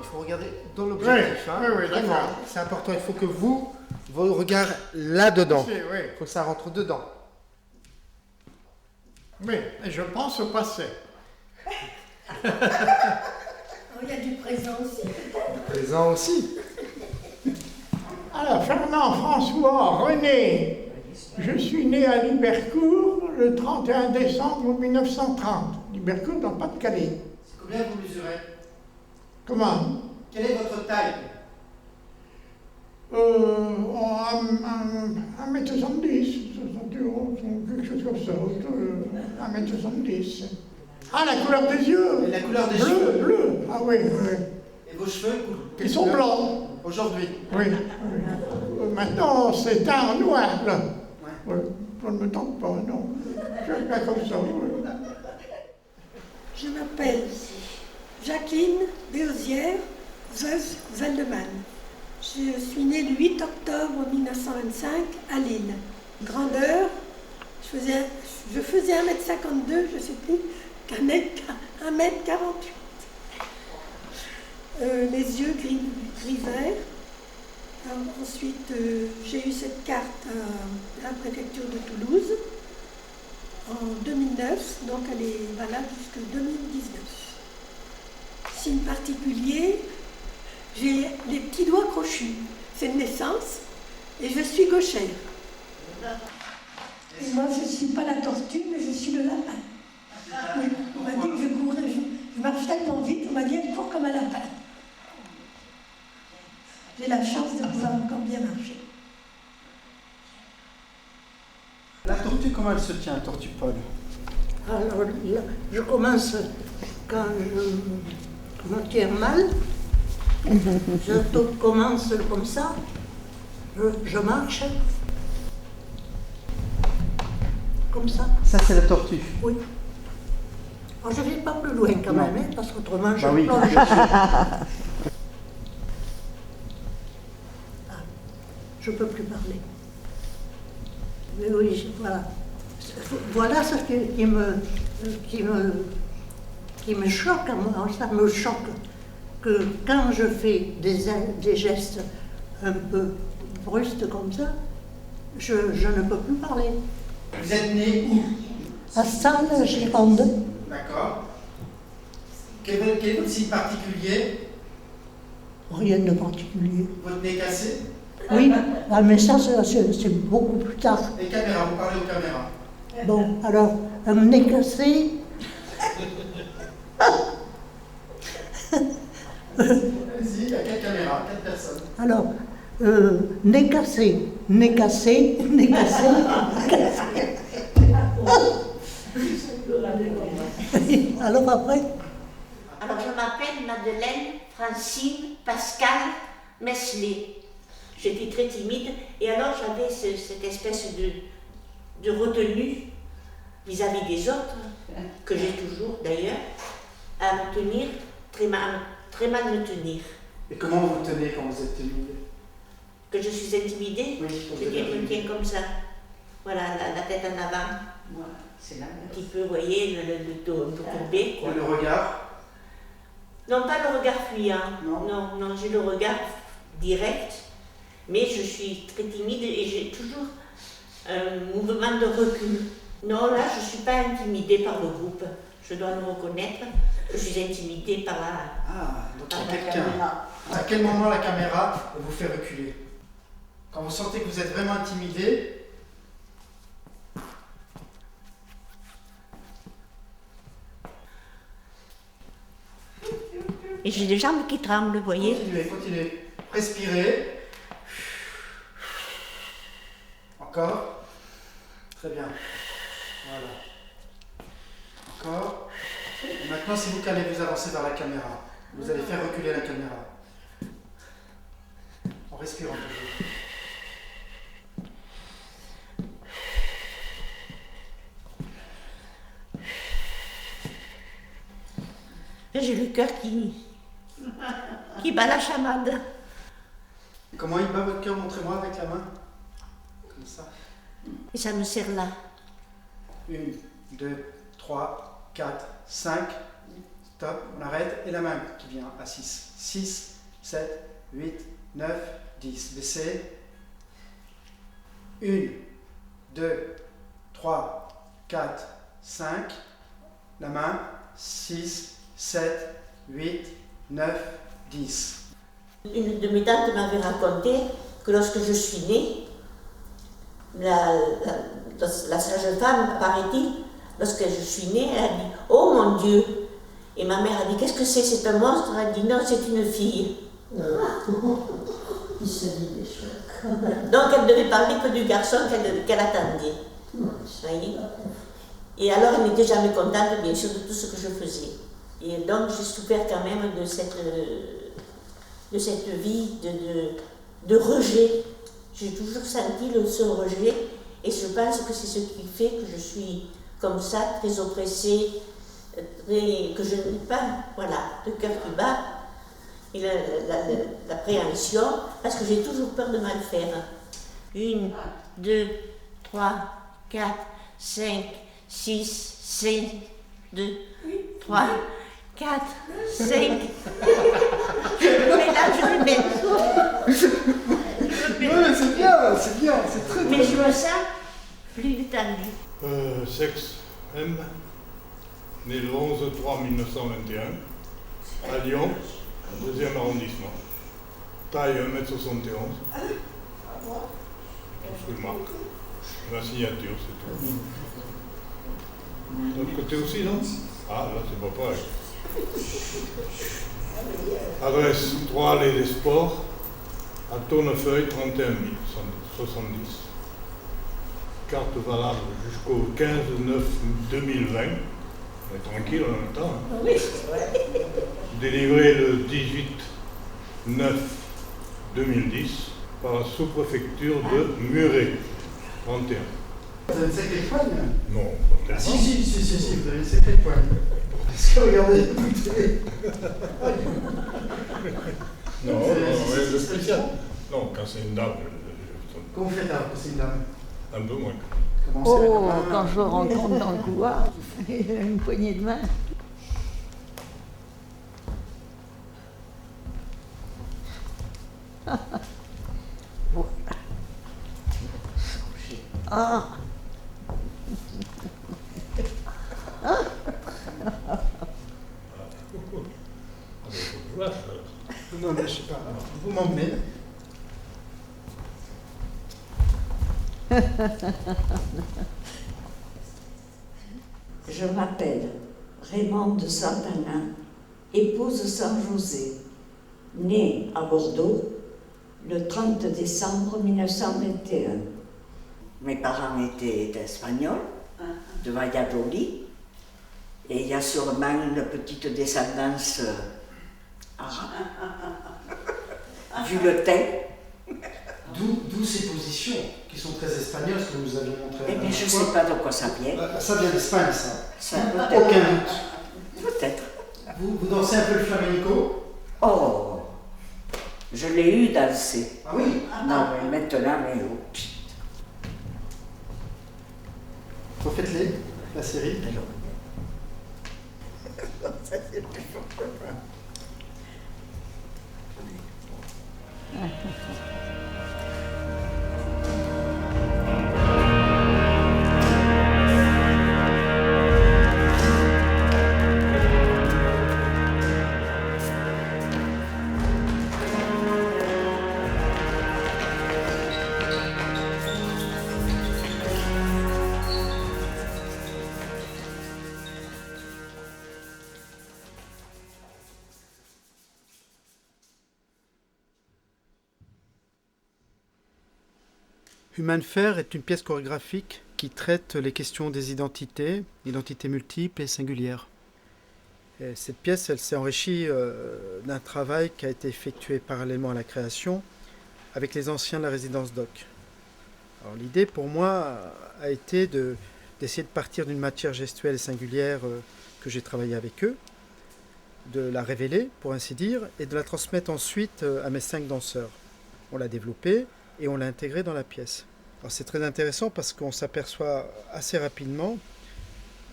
il faut regarder dans l'objectif. Oui, oui, vraiment, d'accord. c'est important. Il faut que vos regards là-dedans. Oui. Il faut que ça rentre dedans. Oui, et je pense au passé. Il y a du présent aussi, peut-être. Présent aussi. Alors, Fernand François René, je suis né à Libercourt le 31 décembre 1930. Libercourt dans le Pas-de-Calais. Combien vous mesurez? Comment? Quelle est votre taille? 1m70, 71, quelque chose comme ça. 1m70. Ah, la couleur des yeux? Et la couleur des bleu, cheveux? Bleu, ah oui, oui. Et vos cheveux? Ils sont blancs. Aujourd'hui? Oui. Maintenant, c'est un noir, là. Ouais. Oui. Ça ne me tente pas, non. Je suis pas comme ça. Oui. Je m'appelle Jacqueline Béosière Zeldeman. Je suis née le 8 octobre 1925 à Lille. Grandeur, je faisais 1m52, je ne sais plus, qu'un 1m48. Les yeux gris-vert. Ensuite, j'ai eu cette carte à la préfecture de Toulouse en 2009, donc elle est valable jusqu'en 2019. Signe particulier, j'ai les petits doigts crochus. C'est de naissance et je suis gauchère. Et moi, je ne suis pas la tortue, mais je suis le lapin. Oui, on m'a dit que je courais, je marche tellement vite, on m'a dit qu'elle court comme un lapin. J'ai la chance de pouvoir encore bien marcher. La tortue, comment elle se tient, tortue Paul? Alors là, je commence quand je me tiens mal. Je commence comme ça. Je marche. Comme ça. Ça, c'est la tortue. Oui. Alors, je ne vais pas plus loin quand même, hein, parce qu'autrement je Bah oui. plonge. Ah, je ne peux plus parler. Mais oui, voilà. Voilà ce qui me choque à moi. Ça me choque que quand je fais des gestes un peu brusques comme ça, je ne peux plus parler. Vous êtes né où? À Salles-Gironde. D'accord. Quel est votre signe particulier? Rien de particulier. Votre nez cassé? Oui, ah, mais ça, c'est beaucoup plus tard. Les caméras, vous parlez aux caméras. Bon, alors, un nez cassé. Allez-y, il y a 4 caméras, 4 personnes. Alors, nez cassé, nez cassé, nez cassé, cassé. Alors après? Alors je m'appelle Madeleine Francine Pascal Mesley. J'étais très timide et alors j'avais cette espèce de retenue vis-à-vis des autres, que j'ai toujours d'ailleurs, à me tenir, très mal me tenir. Et comment vous tenez quand vous êtes timide? Que je suis intimidée, Oui, je me tiens comme ça. Voilà, la tête en avant. Voilà, c'est là. Un petit peu, vous voyez, le dos un peu courbé. Quoi. Et le regard? Non, pas le regard fuyant. Non. Non, j'ai le regard direct, mais je suis très timide et j'ai toujours un mouvement de recul. Non, là, je ne suis pas intimidée par le groupe. Je dois le reconnaître. Je suis intimidée par la... Ah, donc il y a par la quelqu'un. caméra. À quel moment la caméra vous fait reculer? Quand vous sentez que vous êtes vraiment intimidé, Et j'ai les jambes qui tremblent, vous voyez. continuez. Respirez. Encore. Très bien. Voilà. Encore. Et maintenant, c'est vous qui allez vous avancer vers la caméra. Vous allez faire reculer la caméra. En respirant toujours. J'ai le cœur qui bat la chamade. Comment il bat votre cœur? Montrez-moi avec la main. Comme ça. Et ça me serre là. 1, 2, 3, 4, 5. Stop, on arrête. Et la main qui vient à 6. 6, 7, 8, 9, 10. Baissez. 1, 2, 3, 4, 5. La main. 6, 7, 8, 9, 10. Une de mes tantes m'avait raconté que lorsque je suis née, la sage-femme, paraît-il, lorsque je suis née, elle a dit « Oh mon Dieu !» Et ma mère a dit « Qu'est-ce que c'est un monstre ?» Elle a dit « Non, c'est une fille. » Il se dit des choses. Donc elle devait parler que du garçon qu'elle attendait. Vous voyez. Et alors elle n'était jamais contente, bien sûr, de tout ce que je faisais. Et donc j'ai souffert quand même de cette vie de rejet. J'ai toujours senti ce rejet et je pense que c'est ce qui fait que je suis comme ça, très oppressée, que je n'ai pas, voilà, le cœur qui bat et l'appréhension, parce que j'ai toujours peur de mal faire. 1, 2, 3, 4, 5, 6, 5, 2, 3, 4, 5. Mais là, je vais mettre. Oui, c'est bien, c'est très Mais je me sens plus détendue. Sexe M, né le 11-3-1921, à Lyon, 2e arrondissement. Taille 1m71. Tout ce que je marque. Ma signature, c'est tout. De l'autre côté aussi, non? Ah, là, c'est pas pareil. Adresse 3 allée des Sports, à Tournefeuille, 31 070. Carte valable jusqu'au 15/9/2020. On est tranquille en même temps. Hein. Oui. Délivré le 18/9/2010 par la sous-préfecture de Muret, 31. Vous avez une sacrée poigne. Non, pas tellement. Si, vous avez une sacrée poigne. Parce que regardez, écoutez. Non, rien de spécial. Non, quand c'est une dame, Comment vous faites alors que c'est une dame? un peu moins. Commencez avec la Oh, main. quand je le rencontre dans le couloir, il a une poignée de main. Ah, Non, mais je sais pas. Vous m'emmenez. Je m'appelle Raymond de Santana, épouse Saint-José, née à Bordeaux le 30 décembre 1921. Mes parents étaient espagnols, de Valladolid, et il y a sûrement une petite descendance arabe, vu le teint. D'où ces positions qui sont très espagnoles, ce que vous avez montré. Eh bien, je ne sais pas de quoi ça vient. Ça vient d'Espagne, ça. Ça, peut-être. Aucun doute. Peut-être. Vous dansez un peu le flamenco? Oh, je l'ai eu dansé. Ah oui? Non, mais maintenant, mais oh. Refaites-les, la série. Humain de fer est une pièce chorégraphique qui traite les questions des identités multiples et singulières. Et cette pièce, elle s'est enrichie d'un travail qui a été effectué parallèlement à la création avec les anciens de la résidence DOC. Alors, l'idée pour moi a été d'essayer de partir d'une matière gestuelle et singulière que j'ai travaillé avec eux, de la révéler pour ainsi dire, et de la transmettre ensuite à mes 5 danseurs. On l'a développée et on l'a intégrée dans la pièce. Alors c'est très intéressant parce qu'on s'aperçoit assez rapidement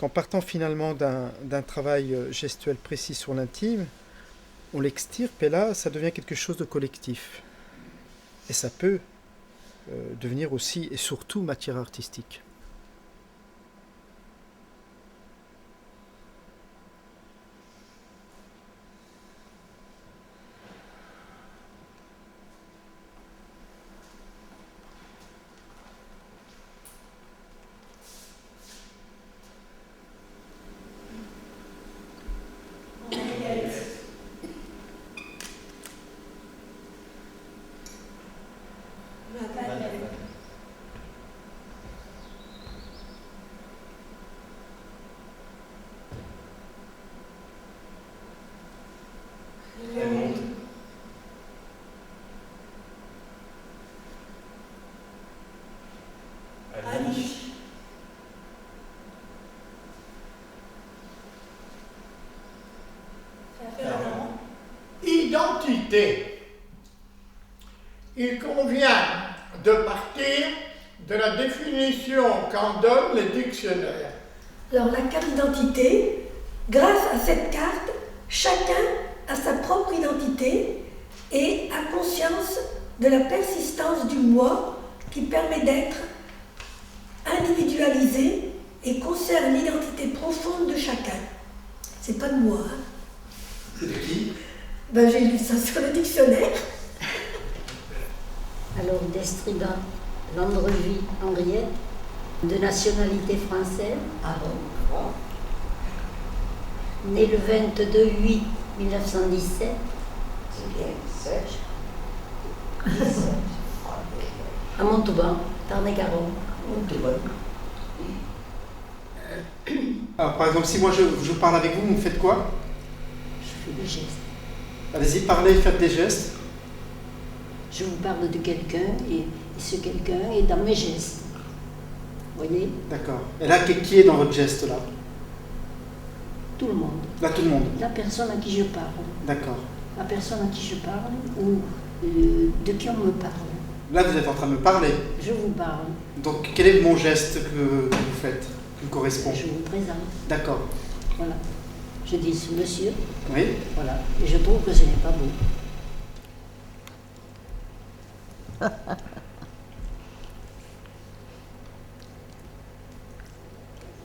qu'en partant finalement d'un travail gestuel précis sur l'intime, on l'extirpe et là, ça devient quelque chose de collectif. Et ça peut devenir aussi et surtout matière artistique. Identité. Il convient de partir de la définition qu'en donnent les dictionnaires. Alors la carte d'identité, grâce à cette carte, chacun a sa propre identité et a conscience de la persistance du moi qui permet d'être individualisé et concerne l'identité profonde de chacun. C'est pas de moi. Hein. C'est de qui? J'ai lu ça sur le dictionnaire. Alors, d'Estrida Landregie Henriette, de nationalité française. Ah bon? Né le 22/8/1917. C'est bien, sèche. À Montauban, Tarn-et-Garonne. Alors, par exemple, si moi je parle avec vous, vous me faites quoi? Je fais des gestes. Allez-y, parlez, faites des gestes. Je vous parle de quelqu'un et ce quelqu'un est dans mes gestes. Vous voyez? D'accord. Et là, qui est dans votre geste, là? Tout le monde. Là, tout le monde. La personne à qui je parle. D'accord. La personne à qui je parle ou de qui on me parle. Là, vous êtes en train de me parler. Je vous parle. Donc, quel est mon geste que vous faites, qui me correspond? Je vous présente. D'accord. Voilà. Je dis ce monsieur. Oui. Voilà. Et je trouve que ce n'est pas beau.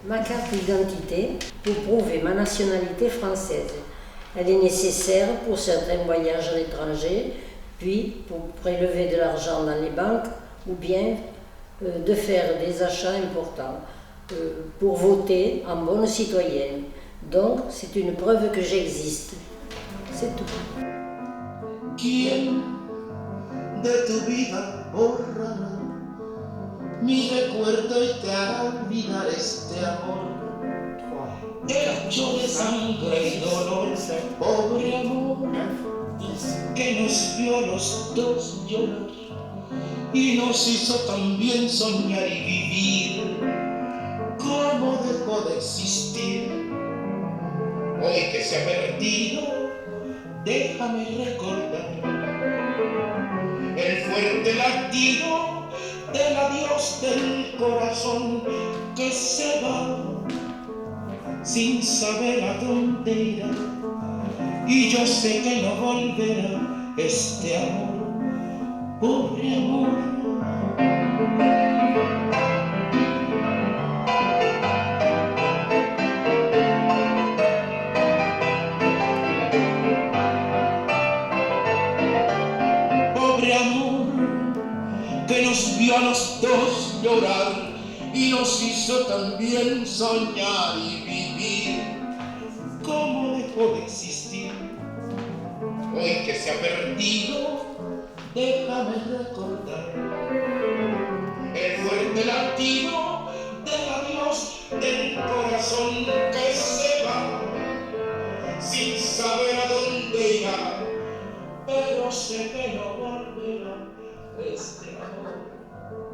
Ma carte d'identité pour prouver ma nationalité française. Elle est nécessaire pour certains voyages à l'étranger, puis pour prélever de l'argent dans les banques ou bien de faire des achats importants, pour voter en bonne citoyenne. Donc, c'est une preuve que j'existe. C'est tout. ¿Quién de tu vida borrará mi recuerdo y te hará olvidar este amor hecho de sangre y dolor, pobre amor que nos vio a los dos llorar y nos hizo también soñar y vivir? ¿Cómo dejó de existir? Hoy que se ha perdido, déjame recordar el fuerte latido del adiós del corazón que se va sin saber a dónde irá, y yo sé que no volverá este amor, pobre amor. Que nos vio a los dos llorar y nos hizo también soñar y vivir. ¿Cómo dejó de existir? Hoy que se ha perdido, déjame recordar el fuerte latido del adiós del corazón que se va sin saber a dónde irá, pero sé que no volverá. Este amor,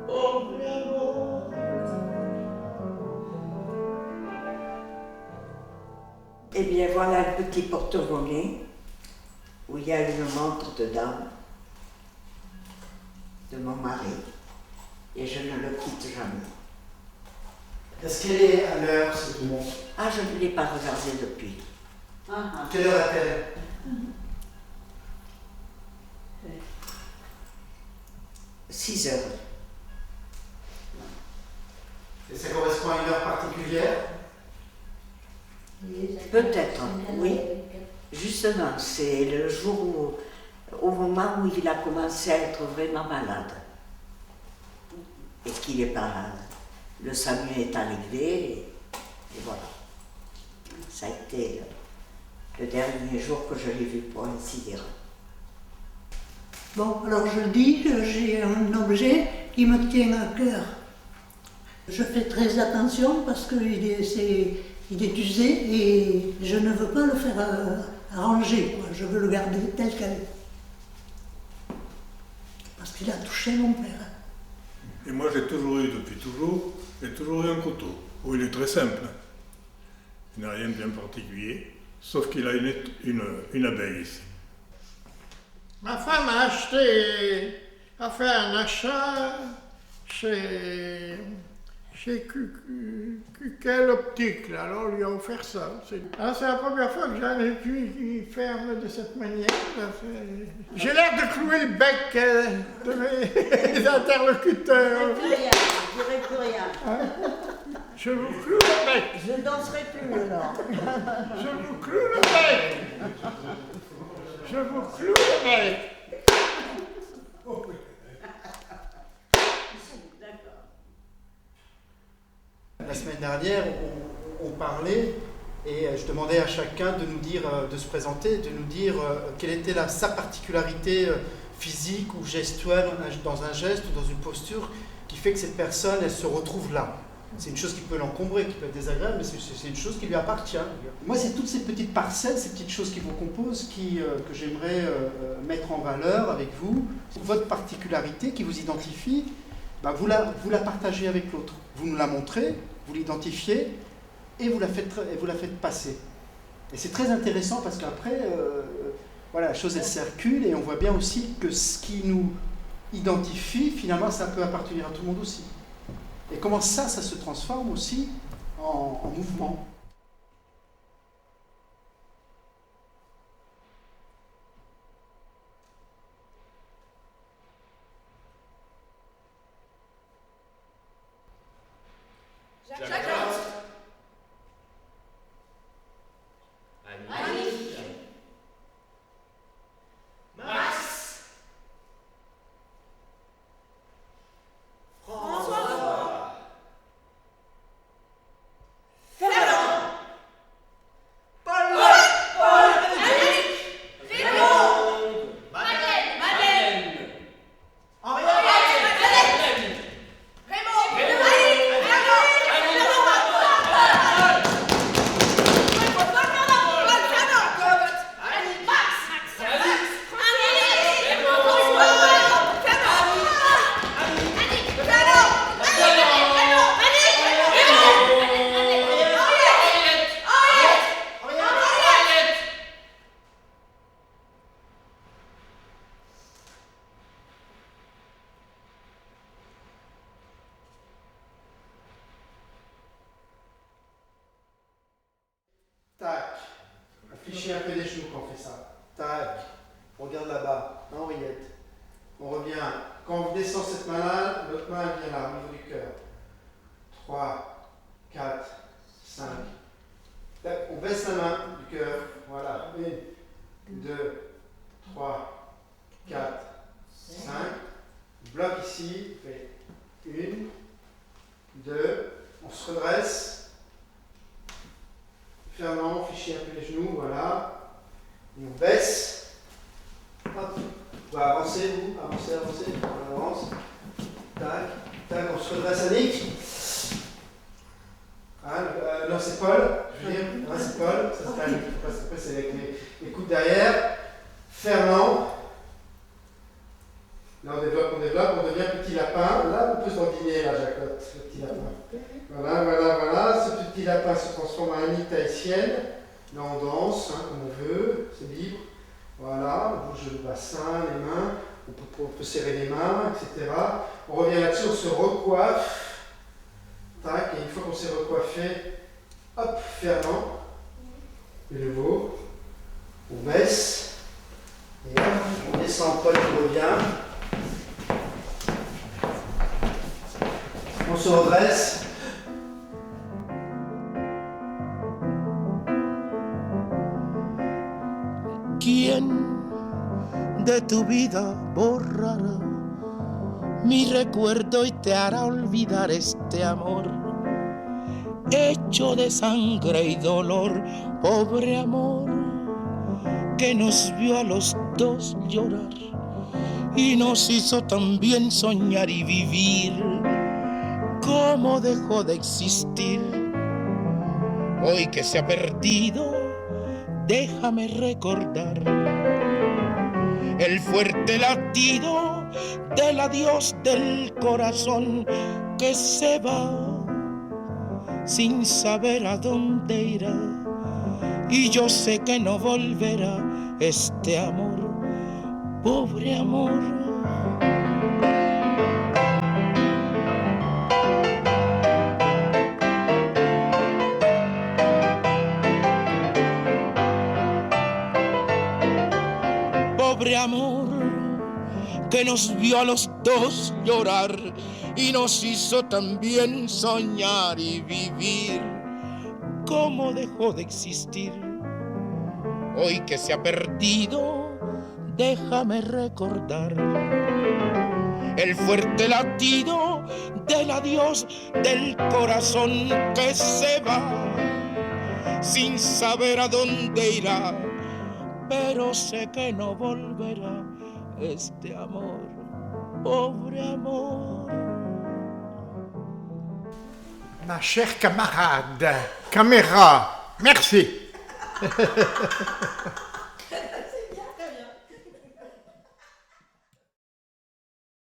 pobre amor. Eh bien, voilà le petit porte-monnaie où il y a une montre dedans de mon mari et je ne le quitte jamais. Est-ce qu'elle est à l'heure, cette montre? Ah, je ne l'ai pas regardée depuis. Quelle heure est-elle? 6 heures. Et ça correspond à une heure particulière? Peut-être, oui. Justement, c'est le jour au moment où il a commencé à être vraiment malade. Et qu'il n'est pas... Le SAMU est arrivé, et voilà. Ça a été le dernier jour que je l'ai vu, pour ainsi dire. Bon, alors je dis que j'ai un objet qui me tient à cœur. Je fais très attention parce qu'il est usé et je ne veux pas le faire arranger, quoi. Je veux le garder tel quel. Parce qu'il a touché mon père. Et moi j'ai toujours eu, depuis toujours, j'ai toujours eu un couteau. Oh, il est très simple. Il n'a rien de bien particulier, sauf qu'il a une abeille ici. Ma femme a fait un achat chez Quelle Optique, là. Alors on lui a offert ça. C'est la première fois que j'ai un étui qui ferme de cette manière. J'ai l'air de clouer le bec de mes interlocuteurs. Je dirai plus rien. Hein? Je vous cloue le bec. Je ne danserai plus alors. Je vous cloue le bec. Je vous cloue le bec. La semaine dernière, on parlait et je demandais à chacun de nous dire, de se présenter, de nous dire quelle était sa particularité physique ou gestuelle dans un geste ou dans une posture qui fait que cette personne, elle se retrouve là. C'est une chose qui peut l'encombrer, qui peut être désagréable, mais c'est une chose qui lui appartient. Moi, c'est toutes ces petites parcelles, ces petites choses qui vous composent, que j'aimerais mettre en valeur avec vous. Votre particularité qui vous identifie, bah, vous la partagez avec l'autre. Vous nous la montrez, vous l'identifiez et vous la faites passer. Et c'est très intéressant parce qu'après, voilà, la chose elle circule et on voit bien aussi que ce qui nous identifie, finalement, ça peut appartenir à tout le monde aussi. Et comment ça se transforme aussi en mouvement. Tac. Affichez un peu des genoux quand on fait ça. Tac. On regarde là-bas. Henriette. On revient. Quand on descend cette main-là, l'autre main vient là, au niveau du cœur. 3, 4, 5. Tac. On baisse la main du cœur. Voilà. 1, 2, 3, 4, 5. Bloc ici. On fait 1, 2. On se redresse. Fermement, fichez un peu les genoux, voilà. Et on baisse. Hop. Vous pouvez avancer, vous. Avancez. On avance. Tac. Tac, on se redresse à Nick. Hein, non, c'est Paul. Je veux dire, ouais, c'est Paul. Ça se calme. Après, c'est avec les coudes derrière. Fermant. Là, on développe, on devient petit lapin. Là, on peut se rendiner, la jacotte, le petit lapin. Voilà. Ce petit lapin se transforme en Annie tahitienne. Là, on danse, hein, comme on veut, c'est libre. Voilà, on bouge le bassin, les mains, on peut serrer les mains, etc. On revient là-dessus, on se recoiffe. Tac, et une fois qu'on s'est recoiffé, hop, fermant. De nouveau. On baisse. Et hop, on descend Paul qui revient. On se redresse. ¿Quién de tu vida borrará mi recuerdo y te hará olvidar este amor hecho de sangre y dolor? Pobre amor que nos vio a los dos llorar y nos hizo también soñar y vivir. ¿Cómo dejó de existir? Hoy que se ha perdido, déjame recordar el fuerte latido del adiós del corazón que se va sin saber a dónde irá. Y yo sé que no volverá este amor, pobre amor. Pobre amor que nos vio a los dos llorar y nos hizo también soñar y vivir. ¿Cómo dejó de existir? Hoy que se ha perdido, déjame recordar el fuerte latido del adiós del corazón que se va sin saber a dónde irá. Pero sé que no volverá este amor, pobre amor. Ma chère camarade, caméra, merci.